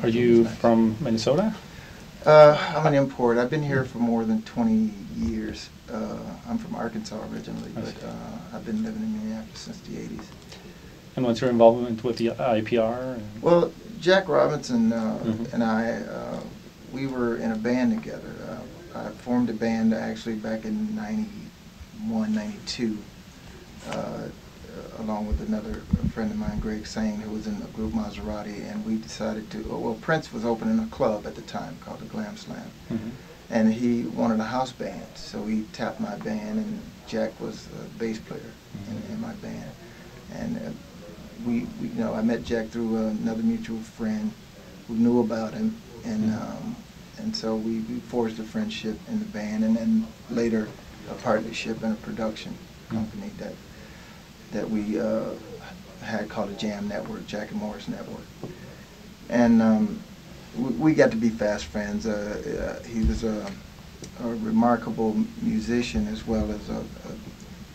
Are you from Minnesota? I'm an import. I've been here for more than 20 years. I'm from Arkansas originally, but I've been living in Minneapolis since the 80s. And what's your involvement with the IPR? Well, Jack Robinson and I, we were in a band together. I formed a band actually back in 91, 92, along with another friend of mine, Greg Sane, who was in the group Maserati, and we decided to, well, Prince was opening a club at the time called the Glam Slam, and he wanted a house band, so he tapped my band, and Jack was a bass player in my band. And we, you know, I met Jack through another mutual friend who knew about him, and so we forged a friendship in the band, and then later a partnership in a production company that we had called a Jam Network, Jack and Morris Network. And we got to be fast friends. He was a remarkable musician as well as a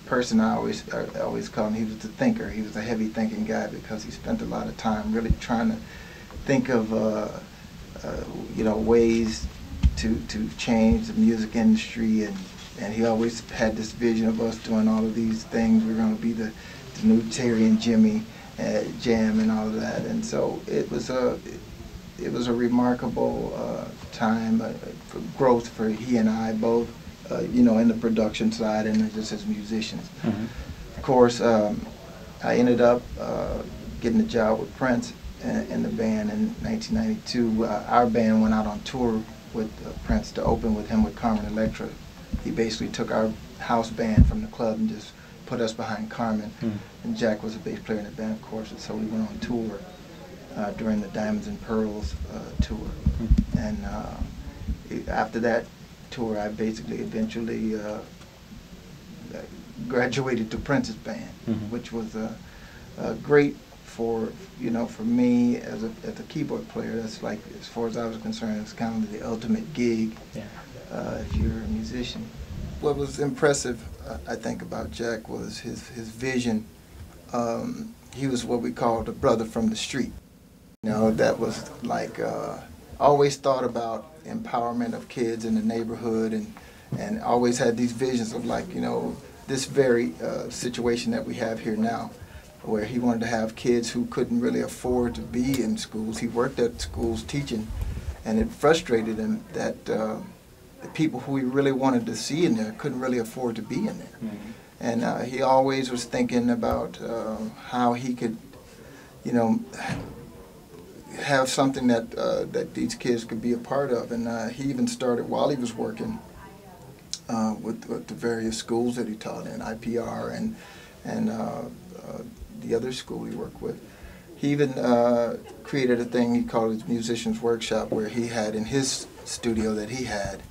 person I always call him. He was a thinker. He was a heavy thinking guy because he spent a lot of time really trying to think of you know, ways to change the music industry, and he always had this vision of us doing all of these things. We're going to be the new Terry and Jimmy Jam and all of that, and so it was a remarkable time for growth for he and I both, you know, in the production side and just as musicians. Of course, I ended up getting a job with Prince in the band in 1992. Our band went out on tour with Prince to open with him with Carmen Electra. He basically took our house band from the club and just put us behind Carmen. And Jack was a bass player in the band, of course, and so we went on tour during the Diamonds and Pearls tour. And after that tour, I basically eventually graduated to Prince's band, which was great for, you know, for me as a keyboard player. That's like, as far as I was concerned, it's kind of the ultimate gig if you're a musician. What was impressive, I think, about Jack was his vision. He was what we called a brother from the street. You know, that was like, always thought about empowerment of kids in the neighborhood, and always had these visions of, like, you know, this very situation that we have here now, where he wanted to have kids who couldn't really afford to be in schools. He worked at schools teaching, and it frustrated him that the people who he really wanted to see in there couldn't really afford to be in there. And he always was thinking about how he could, you know, have something that that these kids could be a part of. And he even started, while he was working with the various schools that he taught in, IPR and the other school he worked with, he even created a thing he called his Musicians Workshop, where he had in his studio that he had,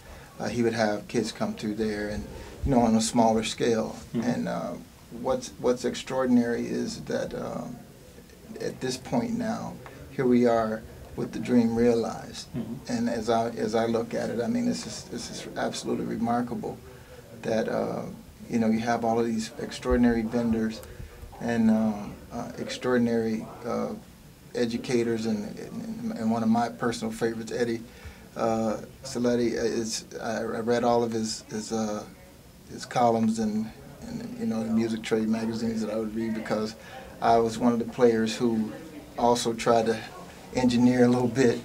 he would have kids come through there, and, you know, on a smaller scale. And what's extraordinary is that at this point now, here we are with the dream realized. And as I look at it, I mean, this is absolutely remarkable that you know, you have all of these extraordinary vendors and extraordinary educators, and one of my personal favorites, Eddie Saletti, I read all of his columns and you know, the music trade magazines that I would read, because I was one of the players who also tried to engineer a little bit,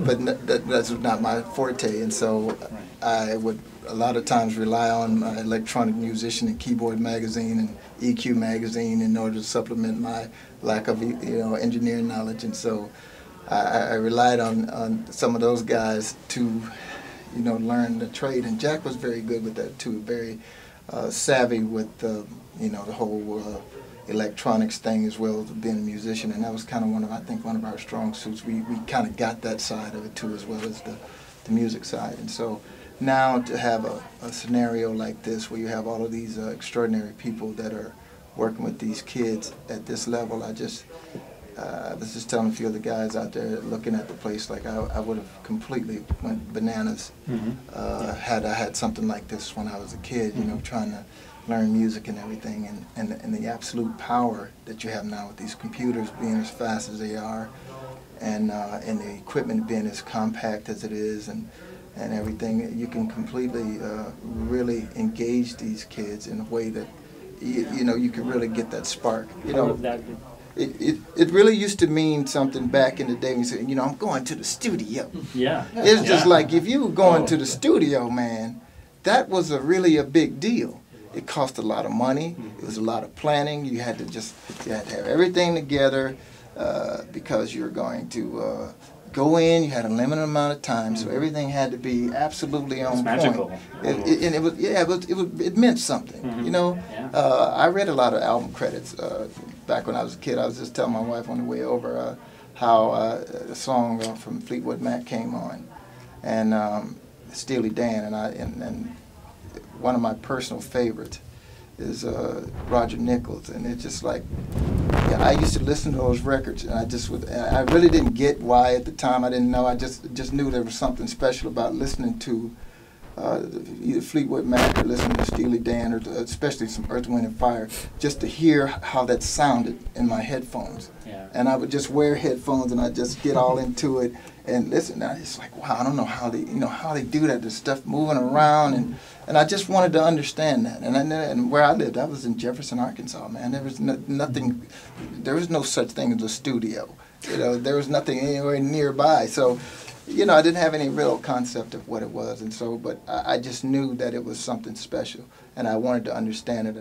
but that's not my forte, and so I would a lot of times rely on Electronic Musician and Keyboard magazine and EQ magazine in order to supplement my lack of, you know, engineering knowledge. And so I relied on some of those guys to, you know, learn the trade. And Jack was very good with that too, very savvy with you know, the whole electronics thing as well as being a musician. And that was kind of I think one of our strong suits. We kind of got that side of it too, as well as the music side. And so now to have a scenario like this, where you have all of these extraordinary people that are working with these kids at this level, I was just telling a few of the guys out there looking at the place, like I would have completely went bananas had I had something like this when I was a kid, you know, trying to learn music and everything, and the absolute power that you have now with these computers being as fast as they are, and the equipment being as compact as it is, and everything, you can completely really engage these kids in a way that you know, you can really get that spark. You know, it really used to mean something back in the day when you said, you know, I'm going to the studio. Yeah. It's just like if you were going to the studio, man, that was really a big deal. It cost a lot of money. It was a lot of planning. You had to have everything together because you're going to go in. You had a limited amount of time, so everything had to be absolutely on point. Magical. It meant something. You know, I read a lot of album credits back when I was a kid. I was just telling my wife on the way over how a song from Fleetwood Mac came on, and Steely Dan, and one of my personal favorites is Roger Nichols, and it's just like, yeah, I used to listen to those records, and I really didn't get why at the time. I didn't know. I just knew there was something special about listening to either Fleetwood Mac or listening to Steely Dan, or especially some Earth, Wind and Fire, just to hear how that sounded in my headphones. Yeah. And I would just wear headphones, and I'd just get all into it and listen. And it's like, wow, I don't know how they do that. There's stuff moving around, and I just wanted to understand that. And where I lived, I was in Jefferson, Arkansas, man. There was nothing. There was no such thing as a studio. You know, there was nothing anywhere nearby. So, you know, I didn't have any real concept of what it was, and so, but I just knew that it was something special, and I wanted to understand it.